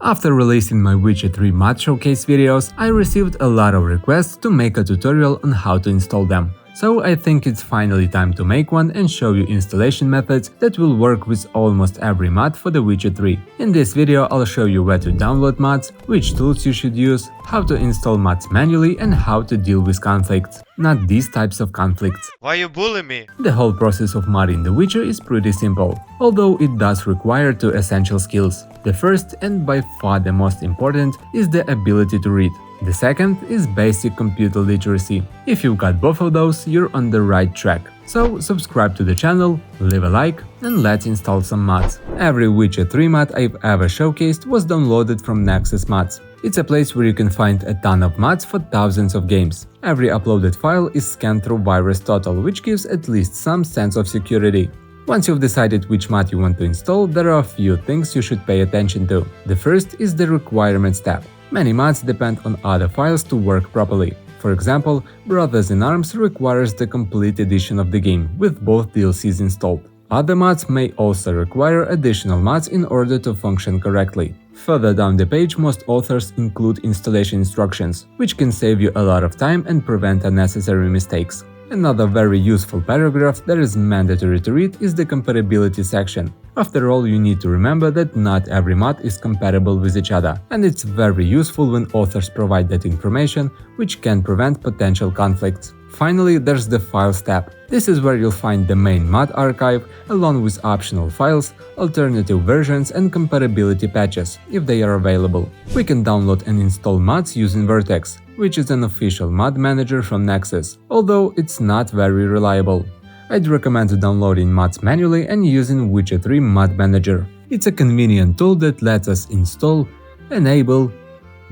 After releasing my Witcher 3 mod showcase videos, I received a lot of requests to make a tutorial on how to install them. So I think it's finally time to make one and show you installation methods that will work with almost every mod for The Witcher 3. In this video I'll show you where to download mods, which tools you should use, how to install mods manually and how to deal with conflicts. Not these types of conflicts. Why you bully me? The whole process of modding The Witcher is pretty simple, although it does require two essential skills. The first, and by far the most important, is the ability to read. The second is basic computer literacy. If you've got both of those, you're on the right track. So subscribe to the channel, leave a like, and let's install some mods. Every Witcher 3 mod I've ever showcased was downloaded from Nexus Mods. It's a place where you can find a ton of mods for thousands of games. Every uploaded file is scanned through VirusTotal, which gives at least some sense of security. Once you've decided which mod you want to install, there are a few things you should pay attention to. The first is the Requirements tab. Many mods depend on other files to work properly. For example, Brothers in Arms requires the complete edition of the game, with both DLCs installed. Other mods may also require additional mods in order to function correctly. Further down the page, most authors include installation instructions, which can save you a lot of time and prevent unnecessary mistakes. Another very useful paragraph that is mandatory to read is the compatibility section. After all, you need to remember that not every mod is compatible with each other, and it's very useful when authors provide that information, which can prevent potential conflicts. Finally, there's the Files tab. This is where you'll find the main mod archive, along with optional files, alternative versions and compatibility patches, if they are available. We can download and install mods using Vertex, which is an official mod manager from Nexus, although it's not very reliable. I'd recommend downloading mods manually and using Witcher 3 Mod Manager. It's a convenient tool that lets us install, enable,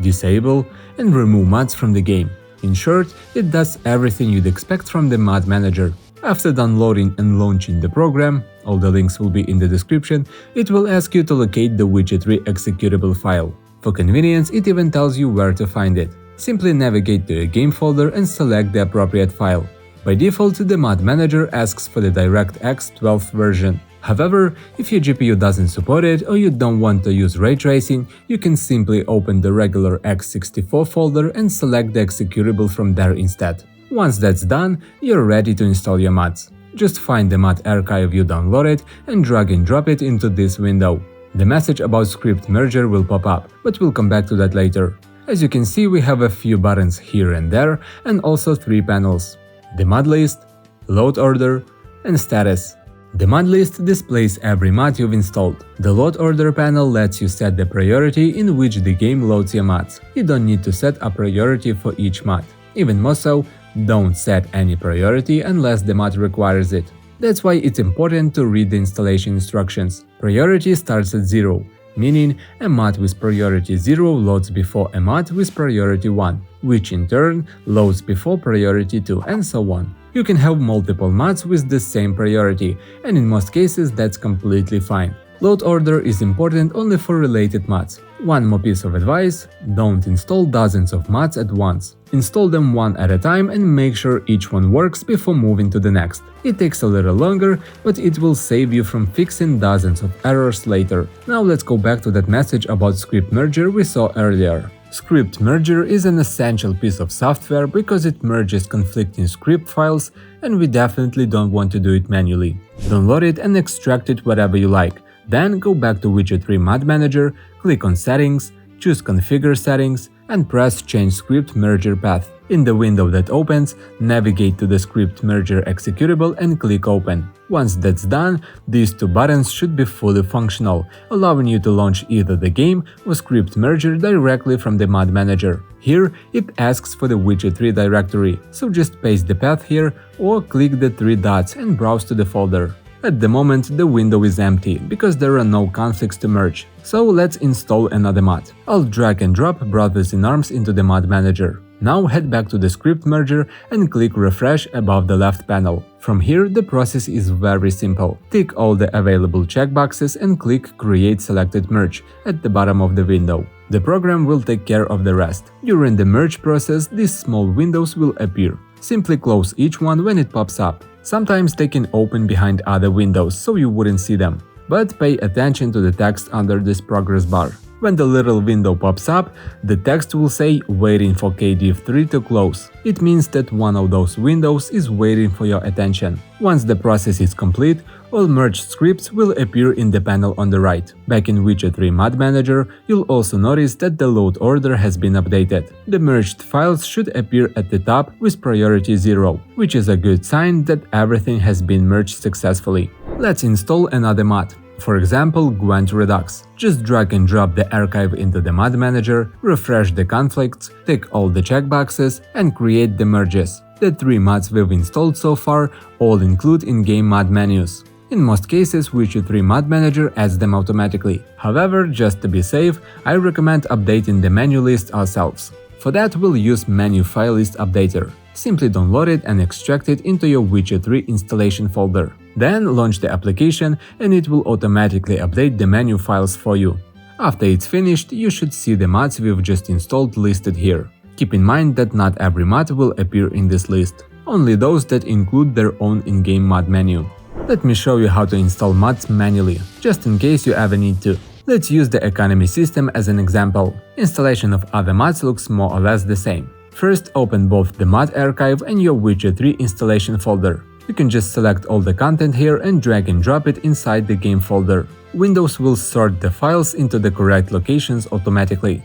disable, and remove mods from the game. In short, it does everything you'd expect from the Mod Manager. After downloading and launching the program, all the links will be in the description, it will ask you to locate the Witcher 3 executable file. For convenience, it even tells you where to find it. Simply navigate to a game folder and select the appropriate file. By default, the Mod Manager asks for the DirectX 12th version. However, if your GPU doesn't support it or you don't want to use ray tracing, you can simply open the regular x64 folder and select the executable from there instead. Once that's done, you're ready to install your mods. Just find the mod archive you downloaded and drag and drop it into this window. The message about script merger will pop up, but we'll come back to that later. As you can see, we have a few buttons here and there, and also three panels: the mod list, load order, and status. The mod list displays every mod you've installed. The load order panel lets you set the priority in which the game loads your mods. You don't need to set a priority for each mod. Even more so, don't set any priority unless the mod requires it. That's why it's important to read the installation instructions. Priority starts at 0, meaning a mod with priority 0 loads before a mod with priority 1, which in turn loads before priority 2, and so on. You can have multiple mods with the same priority, and in most cases that's completely fine. Load order is important only for related mods. One more piece of advice: don't install dozens of mods at once. Install them one at a time and make sure each one works before moving to the next. It takes a little longer, but it will save you from fixing dozens of errors later. Now let's go back to that message about script merger we saw earlier. Script merger is an essential piece of software because it merges conflicting script files, and we definitely don't want to do it manually. Download it and extract it wherever you like. Then go back to Witcher 3 Mod Manager, click on Settings, choose Configure Settings, and press Change Script Merger Path. In the window that opens, navigate to the Script Merger executable and click Open. Once that's done, these two buttons should be fully functional, allowing you to launch either the game or Script Merger directly from the Mod Manager. Here, it asks for the Witcher 3 directory, so just paste the path here or click the three dots and browse to the folder. At the moment, the window is empty, because there are no conflicts to merge. So let's install another mod. I'll drag and drop Brothers in Arms into the Mod Manager. Now head back to the script merger and click Refresh above the left panel. From here, the process is very simple. Tick all the available checkboxes and click Create Selected Merge at the bottom of the window. The program will take care of the rest. During the merge process, these small windows will appear. Simply close each one when it pops up. Sometimes they can open behind other windows, so you wouldn't see them. But pay attention to the text under this progress bar. When the little window pops up, the text will say "Waiting for KDF3 to close." It means that one of those windows is waiting for your attention. Once the process is complete, all merged scripts will appear in the panel on the right. Back in Witcher 3 Mod Manager, you'll also notice that the load order has been updated. The merged files should appear at the top with priority 0, which is a good sign that everything has been merged successfully. Let's install another mod. For example, Gwent Redux. Just drag and drop the archive into the mod manager, refresh the conflicts, tick all the checkboxes, and create the merges. The 3 mods we've installed so far all include in-game mod menus. In most cases, Witcher 3 Mod Manager adds them automatically. However, just to be safe, I recommend updating the menu list ourselves. For that, we'll use Menu Filelist Updater. Simply download it and extract it into your Witcher 3 installation folder. Then launch the application and it will automatically update the menu files for you. After it's finished, you should see the mods we've just installed listed here. Keep in mind that not every mod will appear in this list, only those that include their own in-game mod menu. Let me show you how to install mods manually, just in case you ever need to. Let's use the economy system as an example. Installation of other mods looks more or less the same. First, open both the mod archive and your Witcher 3 installation folder. You can just select all the content here and drag and drop it inside the game folder. Windows will sort the files into the correct locations automatically.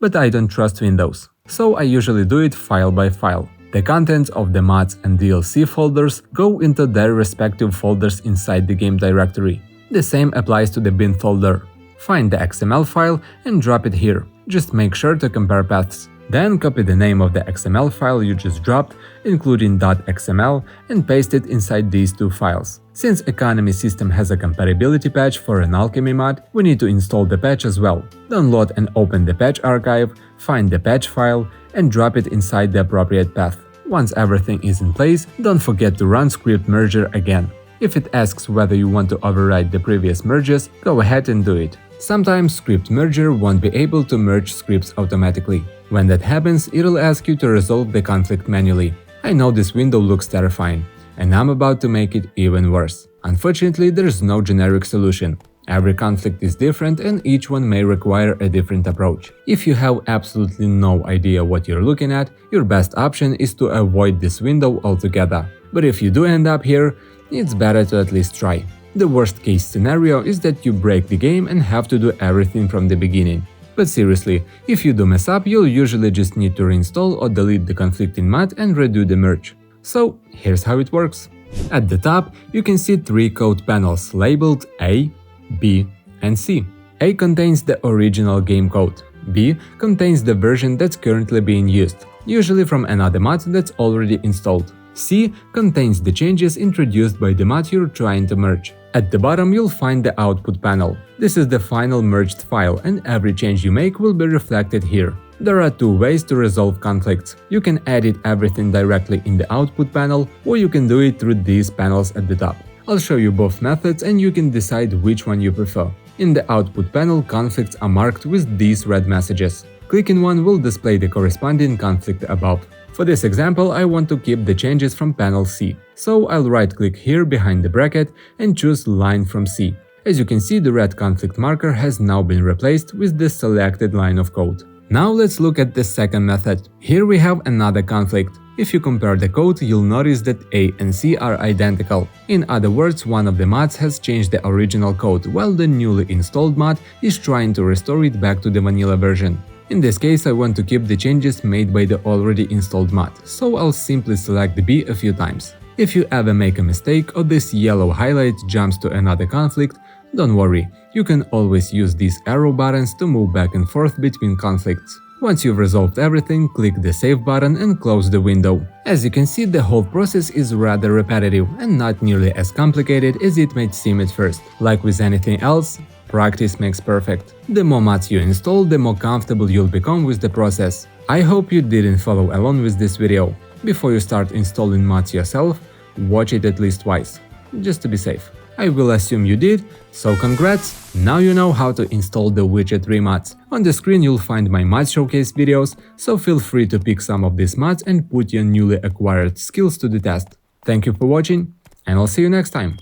But I don't trust Windows, so I usually do it file by file. The contents of the mods and DLC folders go into their respective folders inside the game directory. The same applies to the bin folder. Find the XML file and drop it here. Just make sure to compare paths. Then copy the name of the XML file you just dropped, including .xml, and paste it inside these 2 files. Since Economy System has a compatibility patch for an Alchemy mod, we need to install the patch as well. Download and open the patch archive, find the patch file, and drop it inside the appropriate path. Once everything is in place, don't forget to run script merger again. If it asks whether you want to override the previous merges, go ahead and do it. Sometimes script merger won't be able to merge scripts automatically. When that happens, it'll ask you to resolve the conflict manually. I know this window looks terrifying, and I'm about to make it even worse. Unfortunately, there's no generic solution. Every conflict is different and each one may require a different approach. If you have absolutely no idea what you're looking at, your best option is to avoid this window altogether. But if you do end up here, it's better to at least try. The worst case scenario is that you break the game and have to do everything from the beginning. But seriously, if you do mess up, you'll usually just need to reinstall or delete the conflicting mod and redo the merge. So here's how it works. At the top, you can see 3 code panels labeled A, B, and C. A contains the original game code. B contains the version that's currently being used, usually from another mod that's already installed. C contains the changes introduced by the mod you're trying to merge. At the bottom you'll find the output panel. This is the final merged file and every change you make will be reflected here. There are 2 ways to resolve conflicts. You can edit everything directly in the output panel, or you can do it through these panels at the top. I'll show you both methods and you can decide which one you prefer. In the output panel, conflicts are marked with these red messages. Clicking one will display the corresponding conflict above. For this example, I want to keep the changes from panel C, so I'll right-click here behind the bracket and choose Line from C. As you can see, the red conflict marker has now been replaced with the selected line of code. Now let's look at the second method. Here we have another conflict. If you compare the code, you'll notice that A and C are identical. In other words, one of the mods has changed the original code, while the newly installed mod is trying to restore it back to the vanilla version. In this case, I want to keep the changes made by the already installed mod, so I'll simply select B a few times. If you ever make a mistake or this yellow highlight jumps to another conflict, don't worry, you can always use these arrow buttons to move back and forth between conflicts. Once you've resolved everything, click the Save button and close the window. As you can see, the whole process is rather repetitive and not nearly as complicated as it might seem at first. Like with anything else, practice makes perfect. The more mods you install, the more comfortable you'll become with the process. I hope you didn't follow along with this video. Before you start installing mods yourself, watch it at least twice, just to be safe. I will assume you did, so congrats, now you know how to install the Witcher 3 mods. On the screen you'll find my mod showcase videos, so feel free to pick some of these mods and put your newly acquired skills to the test. Thank you for watching, and I'll see you next time.